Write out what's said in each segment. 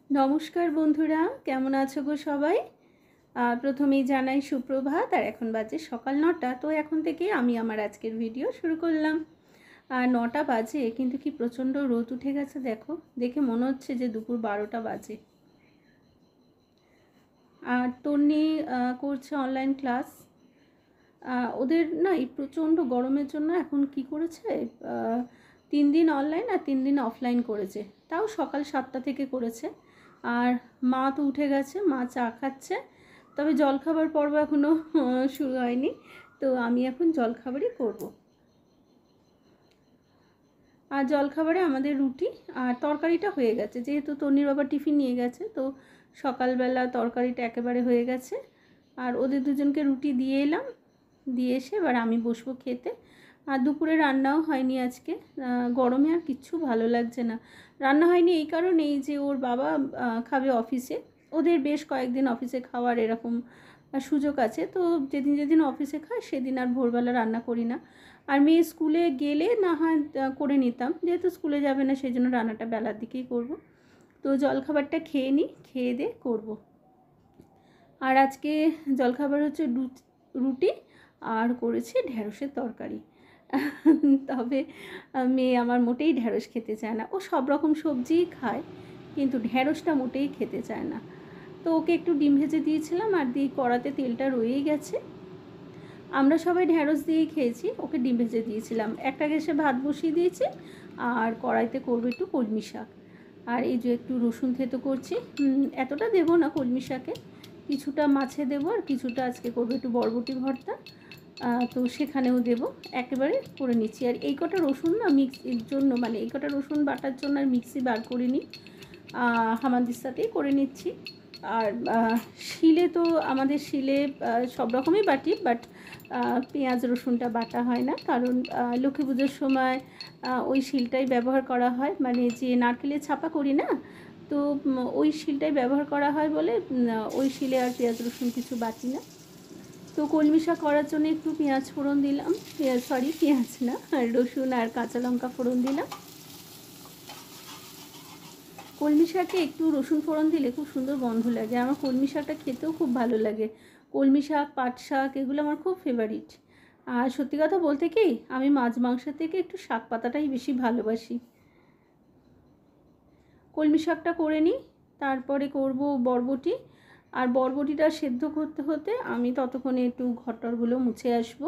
নমস্কার বন্ধুরা, কেমন আছো গো সবাই? প্রথমেই জানাই সুপ্রভাত। আর এখন বাজে সকাল ৯টা। তো এখন থেকে আমি আমার আজকের ভিডিও শুরু করলাম। ৯টা বাজে কিন্তু কি প্রচণ্ড রোদ উঠে গেছে দেখো। দেখে মনে হচ্ছে যে দুপুর ১২টা বাজে। আর তন্নি করছে অনলাইন ক্লাস। ওদের না এই প্রচণ্ড গরমের জন্য এখন কি করেছে, ৩ দিন অনলাইন আর ৩ দিন অফলাইন করেছে। তাও সকাল ৭টা থেকে করেছে। আর মা তো উঠে গেছে, মা চা খাচ্ছে। তবে জলখাবার পর্ব এখনও শুরু হয়নি। তো আমি এখন জলখাবারই করব। আর জলখাবারে আমাদের রুটি আর তরকারিটা হয়ে গেছে, যেহেতু তন্নির বাবা টিফিন নিয়ে গেছে। তো সকালবেলা তরকারিটা একেবারে হয়ে গেছে। আর ওদের দুজনকে রুটি দিয়ে এলাম, দিয়ে এসে এবার আমি বসবো খেতে। আর দুপুরে রান্নাও হয়নি আজকে। গরমে আর কিচ্ছু ভালো লাগছে না। রান্না হয়নি এই কারণেই যে ওর বাবা খাবে অফিসে। ওদের বেশ কয়েকদিন অফিসে খাওয়ার এরকম সুযোগ আছে। তো যেদিন যেদিন অফিসে খায় সেদিন আর ভোরবেলা রান্না করি না। আর মেয়ে স্কুলে গেলে না হয় করে নিতাম, যেহেতু স্কুলে যাবে না সেই জন্য রান্নাটা বেলার দিকেই করব। তো জলখাবারটা খেয়ে নিই, খেয়ে দিয়ে করবো। আর আজকে জলখাবার হচ্ছে রুটি আর করেছি ঢ্যাঁড়সের তরকারি। তবে মেয়ে আমার মোটেই ঢ্যাঁড়স খেতে চায় না। ও সব রকম সবজিই খায়, কিন্তু ঢ্যাঁড়সটা মোটেই খেতে চায় না। তো ওকে একটু ডিম ভেজে দিয়েছিলাম, আর দিয়ে কড়াতে তেলটা রয়েই গেছে। আমরা সবাই ঢ্যাঁড়স দিয়েই খেয়েছি, ওকে ডিম ভেজে দিয়েছিলাম। একটা গ্যাসে ভাত বসিয়ে দিয়েছি, আর কড়াইতে করবো একটু কলমি শাক। আর এই যে একটু রসুন থেতো করছি। এতটা দেবো না কলমি শাকে, কিছুটা মাছে দেবো আর কিছুটা আজকে করবো একটু বরবটি ভর্তা। তো সেখানেও দেবো, একেবারে করে নিচ্ছি। আর এই কটা রসুন না মিক্সির জন্য, মানে এই কটা রসুন বাটার জন্য আর মিক্সি বার করিনি, হামানদিস্তাতেই করে নিচ্ছি। আর শিলে তো আমাদের শিলে সব রকমই বাটি, বাট পেঁয়াজ রসুনটা বাটা হয় না, কারণ লক্ষ্মী পুজোর সময় ওই শিলটাই ব্যবহার করা হয়, মানে যে নারকেলের ছাপা করি না, তো ওই শিলটাই ব্যবহার করা হয় বলে ওই শিলে আর পেঁয়াজ রসুন কিছু বাটি না। তো কলমি শাক করার জন্য একটু পেঁয়াজ ফোড়ন দিলাম, পেঁয়াজ না, রসুন আর কাঁচা লঙ্কা ফোড়ন দিলাম। কলমি শাকে একটু রসুন ফোড়ন দিলে খুব সুন্দর গন্ধ লাগে। আমার কলমি শাকটা খেতেও খুব ভালো লাগে। কলমি শাক, পাট শাক এগুলো আমার খুব ফেভারিট। আর সত্যি কথা বলতে কি, আমি মাছ মাংসের থেকে একটু শাক পাতাটাই বেশি ভালোবাসি। কলমি শাকটা করে নিই, তারপরে করব বরবটি। আর বরবটিটা সেদ্ধ করতে হতে আমি ততক্ষণে একটু ঘরটরগুলো মুছে আসবো।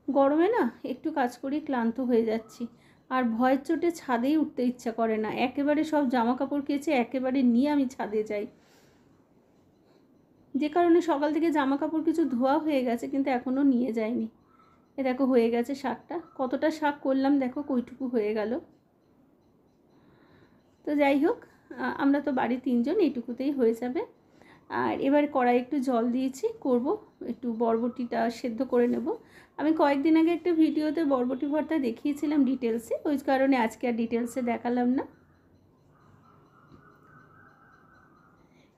গরমে না একটু কাজ করেই ক্লান্ত হয়ে যাচ্ছি। আর ভয়ের চোটে ছাদেই উঠতে ইচ্ছা করে না, একেবারে সব জামা কাপড় কেচে একেবারে নিয়ে আমি ছাদে যাই। যে কারণে সকাল থেকে জামা কাপড় কিছু ধোয়া হয়ে গেছে, কিন্তু এখনও নিয়ে যাইনি। এ দেখো হয়ে গেছে শাকটা, কতটা শাক করলাম দেখো কইটুকু হয়ে গেল। তো যাই হোক, আমরা তো বাড়ি 3 জন, এইটুকুতেই হয়ে যাবে। আর এবার কড়াই একটু জল দিয়েছি, করব একটু বরবটিটা সেদ্ধ করে নেব। আমি কয়েকদিন আগে একটা ভিডিওতে বরবটি ভর্তা দেখিয়েছিলাম ডিটেলসে, ওই কারণে আজকে আর ডিটেলসে দেখালাম না।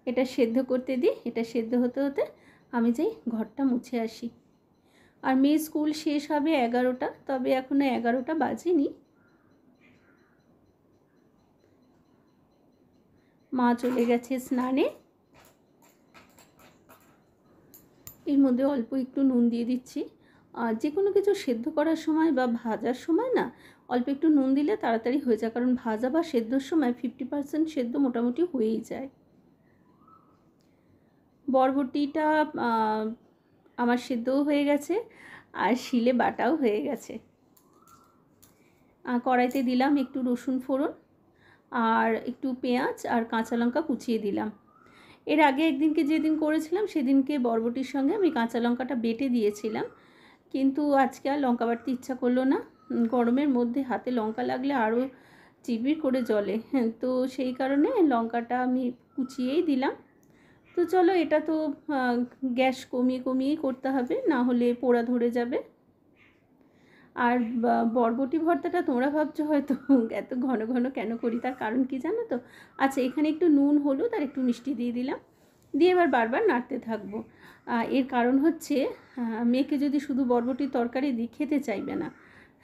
এটা সেদ্ধ করতে দিই, এটা সেদ্ধ হতে হতে আমি যাই ঘরটা মুছে আসি। আর মেয়ে স্কুল শেষ হবে 11টা, তবে এখনও 11টা বাজেনি। মা চলে গেছে স্নানে। এর মধ্যে অল্প একটু নুন দিয়ে দিচ্ছি। আর যে কোনো কিছু সেদ্ধ করার সময় বা ভাজার সময় না অল্প একটু নুন দিলে তাড়াতাড়ি হয়ে যায়, কারণ ভাজা বা সেদ্ধর সময় 50% সেদ্ধ মোটামুটি হয়েই যায়। বরবটিটা আমার সেদ্ধও হয়ে গেছে, আর শিলে বাটাও হয়ে গেছে। কড়াইতে দিলাম একটু রসুন ফোড়ন, আর একটু পেঁয়াজ আর কাঁচা লঙ্কা কুচিয়ে দিলাম। এর আগে একদিনকে যেদিন করেছিলাম সেদিনকে বরবটির সঙ্গে আমি কাঁচা লঙ্কাটা বেটে দিয়েছিলাম, কিন্তু আজকে আর লঙ্কা বাটতে ইচ্ছা করলো না। গরমের মধ্যে হাতে লঙ্কা লাগলে আরও চিবির করে জ্বলে, তো সেই কারণে লঙ্কাটা আমি কুচিয়েই দিলাম। তো চলো, এটা তো গ্যাস কমিয়ে কমিয়েই করতে হবে, না হলে পোড়া ধরে যাবে। আর বরবটি ভর্তাটা তোমরা ভাবছো হয়তো এত ঘন ঘন কেন করি, তার কারণ কি জানো তো? আচ্ছা, এখানে একটু নুন, হলুদ আর একটু মিষ্টি দিয়ে দিলাম, দিয়ে এবার বারবার নাড়তে থাকবো। এর কারণ হচ্ছে মেয়েকে যদি শুধু বরবটির তরকারি দিই খেতে চাইবে না।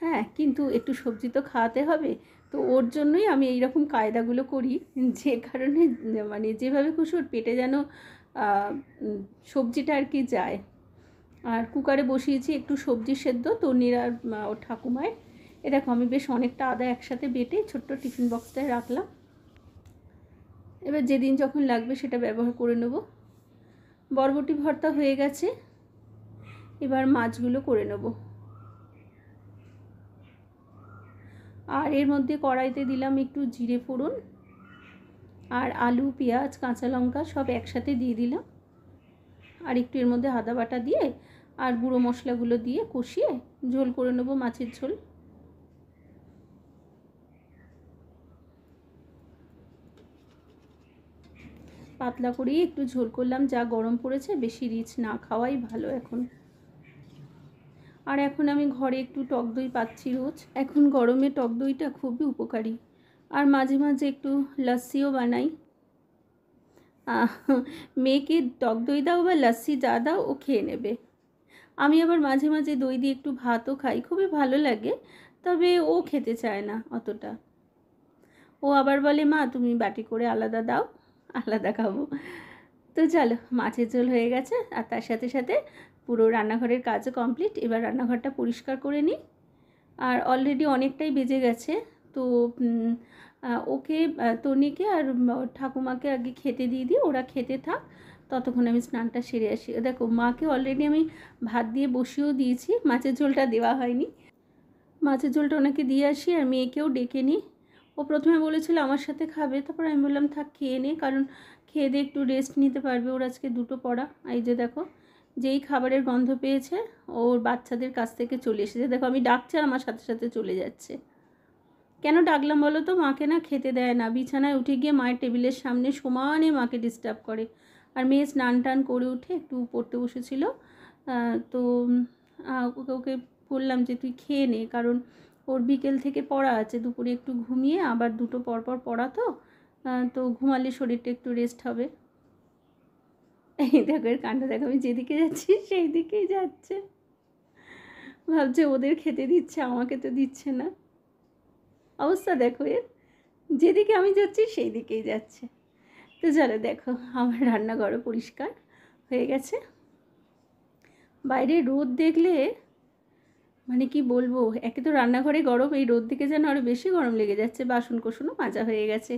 হ্যাঁ, কিন্তু একটু সবজি তো খাওয়াতে হবে। তো ওর জন্যই আমি এই রকম কায়দাগুলো করি, যে কারণে মানে যেভাবে খুশি ওর পেটে যেন সবজিটা আর কি যায়। আর কুকারে বসিয়েছি একটু সবজি সেদ্ধ, তন্নির আর ওর ঠাকুমায়। এ দেখো আমি বেশ অনেকটা আদা একসাথে বেটে ছোট্ট টিফিন বক্সটায় রাখলাম, এবার যেদিন যখন লাগবে সেটা ব্যবহার করে নেব। বরবটি ভর্তা হয়ে গেছে, এবার মাছগুলো করে নেব। আর এর মধ্যে কড়াইতে দিলাম একটু জিরে ফোড়ন, আর আলু, পেঁয়াজ, কাঁচা লঙ্কা সব একসাথে দিয়ে দিলাম। আর একটু এর মধ্যে আদা বাটা দিয়ে আর গুঁড়ো মশলাগুলো দিয়ে কষিয়ে ঝোল করে নেব, মাছের ঝোল। পাতলা করেই একটু ঝোল করলাম, যা গরম পড়েছে বেশি রিচ না খাওয়াই ভালো এখন। আর এখন আমি ঘরে একটু টক দই পাচ্ছি রোজ, এখন গরমে টক দইটা খুবই উপকারী। আর মাঝে মাঝে একটু লস্যিও বানাই। মেয়েকে টক দই দাও বা লস্যি যা দাও ও খেয়ে নেবে। আমি আবার মাঝে মাঝে দই দিয়ে একটু ভাতও খাই, খুবই ভালো লাগে, তবে ও খেতে চায় না অতটা। ও আবার বলে মা তুমি বাটি করে আলাদা দাও, আলাদা খাবো। তো চলো, মাছের ঝোল হয়ে গেছে, আর তার সাথে সাথে পুরো রান্নাঘরের কাজও কমপ্লিট। এবার রান্নাঘরটা পরিষ্কার করে নিই। আর অলরেডি অনেকটাই বেজে গেছে, তো ওকে, তনিকে আর ঠাকুমাকে আগে খেতে দিয়ে দিই, ওরা খেতে থাক, ততক্ষণ আমি স্নানটা সেরে আসি। দেখো মাকে অলরেডি আমি ভাত দিয়ে বসিয়েও দিয়েছি, মাছের ঝোলটা দেওয়া হয়নি। মাছের ঝোলটা ওনাকে দিয়ে আসি, আর মেয়েকেও ডেকে নিই। ও প্রথমে বলেছিল আমার সাথে খাবে, তারপর আমি বললাম থাক খেয়ে নে, কারণ খেয়ে দিয়ে একটু রেস্ট নিতে পারবে। ওর আজকে দুটো পড়া। এই যে দেখো, যেই খাবারের গন্ধ পেয়েছে ওর বাচ্চাদের কাছ থেকে চলে এসেছে। দেখো আমি ডাকছি আর আমার সাথে সাথে চলে যাচ্ছে। কেন ডাকলাম বলো তো? মাকে না খেতে দেয় না, বিছানায় উঠে গিয়ে মায়ের টেবিলের সামনে সমানে মাকে ডিস্টার্ব করে। আর মেয়ে স্নান টান করে উঠে একটু পড়তে বসেছিল, তো ওকে ওকে বললাম যে তুই খেয়ে নে, কারণ ওর বিকেল থেকে পড়া আছে, দুপুরে একটু ঘুমিয়ে আবার দুটো পরপর পড়া, তো ঘুমালে শরীরটা একটু রেস্ট হবে। এই দেখো এর কাণ্ড দেখো, আমি যেদিকে যাচ্ছি সেই দিকেই যাচ্ছে, ভাবছে ওদের খেতে দিচ্ছে, আমাকে তো দিচ্ছে না। অবস্থা দেখো এর, যেদিকে আমি যাচ্ছি সেই দিকেই যাচ্ছে। তো চলো দেখো আমার রান্নাঘরও পরিষ্কার হয়ে গেছে। বাইরে রোদ দেখলে মানে কি বলবো, একে তো রান্নাঘরে গরম, এই রোদ দিকে যেন আরও বেশি গরম লেগে যাচ্ছে। বাসন কোসনও মাজা হয়ে গেছে।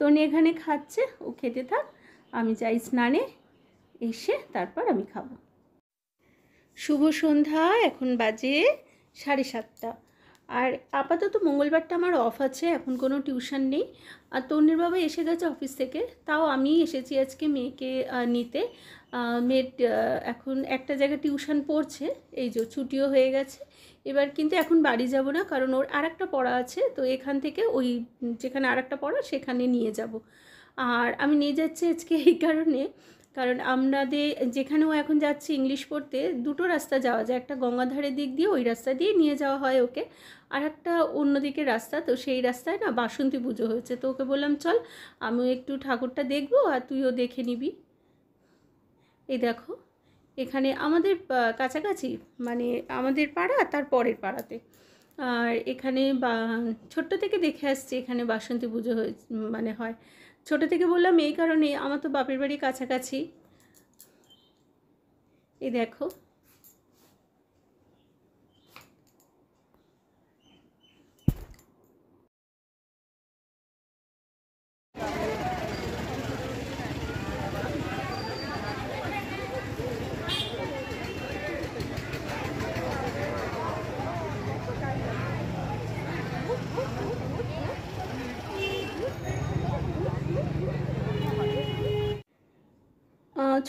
তনি এখানে খাচ্ছে, ও খেতে থাক, আমি যাই স্নানে, এসে তারপর আমি খাবো। শুভ সন্ধ্যা, এখন বাজে 7:30। আর আপাতত মঙ্গলবারটা আমার অফ আছে, এখন কোনো টিউশন নেই। আর তন্নির বাবা এসে গেছে অফিস থেকে, তাও আমি এসেছি আজকে মেয়েকে নিতে। মেয়ের এখন একটা জায়গায় টিউশন পড়ছে, এই যে ছুটিও হয়ে গেছে। এবার কিন্তু এখন বাড়ি যাব না, কারণ ওর আরেকটা পড়া আছে, তো এখান থেকে ওই যেখানে আরেকটা পড়া সেখানে নিয়ে যাব। আর আমি নিয়ে যাচ্ছি আজকে এই কারণে, কারণ আমাদের যেখানে ও এখন যাচ্ছে ইংলিশ পড়তে, দুটো রাস্তা যাওয়া যায়, একটা গঙ্গাধারের দিক দিয়ে, ওই রাস্তা দিয়ে নিয়ে যাওয়া হয় ওকে, আর একটা অন্যদিকের রাস্তা। তো সেই রাস্তায় না বাসন্তী পুজো হয়েছে, তো ওকে বললাম চল আমিও একটু ঠাকুরটা দেখবো আর তুইও দেখে নিবি। এই দেখো এখানে আমাদের কাছাকাছি, মানে আমাদের পাড়া তার পরের পাড়াতে। আর এখানে ছোট্ট থেকে দেখে আসছি এখানে বাসন্তী পুজো মানে হয়। ছোটো থেকে বললাম এই কারণে, আমার তো বাপের বাড়ি কাছাকাছি। এই দেখো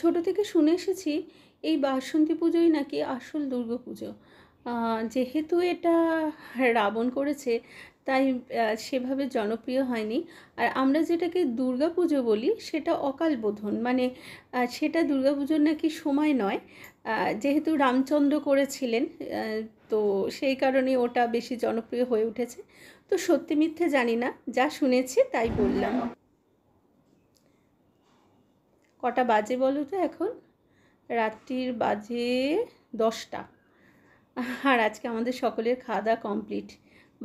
ছোটো থেকে শুনে এসেছি এই বাসন্তী পুজোই নাকি আসল দুর্গা পুজো। যেহেতু এটা রাবণ করেছে, তাই সেভাবে জনপ্রিয় হয়নি। আর আমরা যেটাকে দুর্গা পুজো বলি সেটা অকাল বোধন, মানে সেটা দুর্গা পুজোর নাকি সময় নয়, যেহেতু রামচন্দ্র করেছিলেন, তো সেই কারণে ওটা বেশি জনপ্রিয় হয়ে উঠেছে। তো সত্যি মিথ্যে জানি না, যা শুনেছি তাই বললাম। কটা বাজে বলো তো? এখন রাত্রির বাজে 10টা। আর আজকে আমাদের সকলের খাওয়া দাওয়া কমপ্লিট।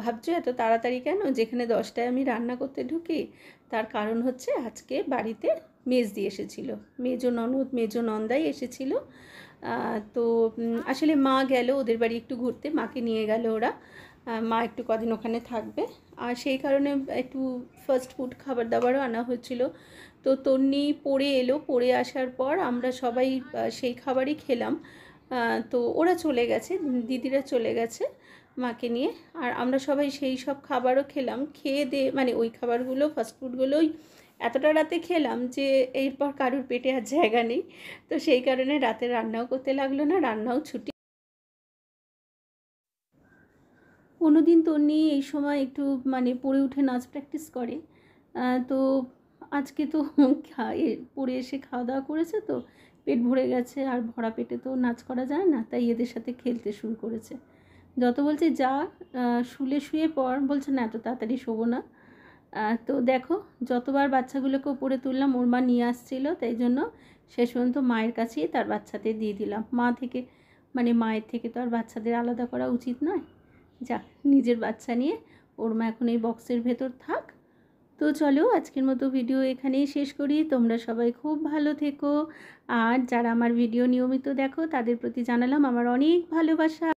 ভাবছো এত তাড়াতাড়ি কেন? যেখানে 10টায় আমি রান্না করতে ঢুকি, তার কারণ হচ্ছে আজকে বাড়িতে মেজদি এসেছিলো, মেজো ননদ মেজো নন্দাই এসেছিলো। তো আসলে মা গেল ওদের বাড়ি একটু ঘুরতে, মাকে নিয়ে গেল ওরা। মা একটু কদিন ওখানে থাকবে, আর সেই কারণে একটু ফাস্ট ফুড খাবার দাবারও আনা হয়েছিল। তো তন্নি পড়ে এলো, পড়ে আসার পর আমরা সবাই সেই খাবারই খেলাম। তো ওরা চলে গেছে, দিদিরা চলে গেছে মাকে নিয়ে, আর আমরা সবাই সেই সব খাবারও খেলাম। খেয়ে দিয়ে মানে ওই খাবারগুলো ফাস্টফুডগুলোই এতটা রাতে খেলাম যে এরপর কারুর পেটে আর জায়গা নেই। তো সেই কারণে রাতে রান্নাও করতে লাগলো না, রান্নাও ছুটি। কোনোদিন তন্নি এই সময় একটু মানে পড়ে উঠে নাচ প্র্যাকটিস করে। তো আজকে তো পড়ে এসে খাওয়া দাওয়া করেছে, তো পেট ভরে গেছে, আর ভরা পেটে তো নাচ করা যায় না, তাই এদের সাথে খেলতে শুরু করেছে। যত বলছে যা শুলে শুয়ে পড়, বলছে না এত তাড়াতাড়ি শোবো না। তো দেখো যতবার বাচ্চাগুলোকে উপরে তুললাম, ওর মা নিয়ে আসছিলো, তাই জন্য শেষ পর্যন্ত মায়ের কাছেই তার বাচ্চাদের দিয়ে দিলাম। মা থেকে মানে মায়ের থেকে তো আর বাচ্চাদের আলাদা করা উচিত নয়। যাক, নিজের বাচ্চা নিয়ে ওর মা এখন এই বক্সের ভেতর থাক। তো চলো আজকের মতো ভিডিও এখানেই শেষ করি। তোমরা সবাই খুব ভালো থেকো, আর যারা আমার ভিডিও নিয়মিত দেখো তাদের প্রতি জানালাম আমার অনেক ভালোবাসা।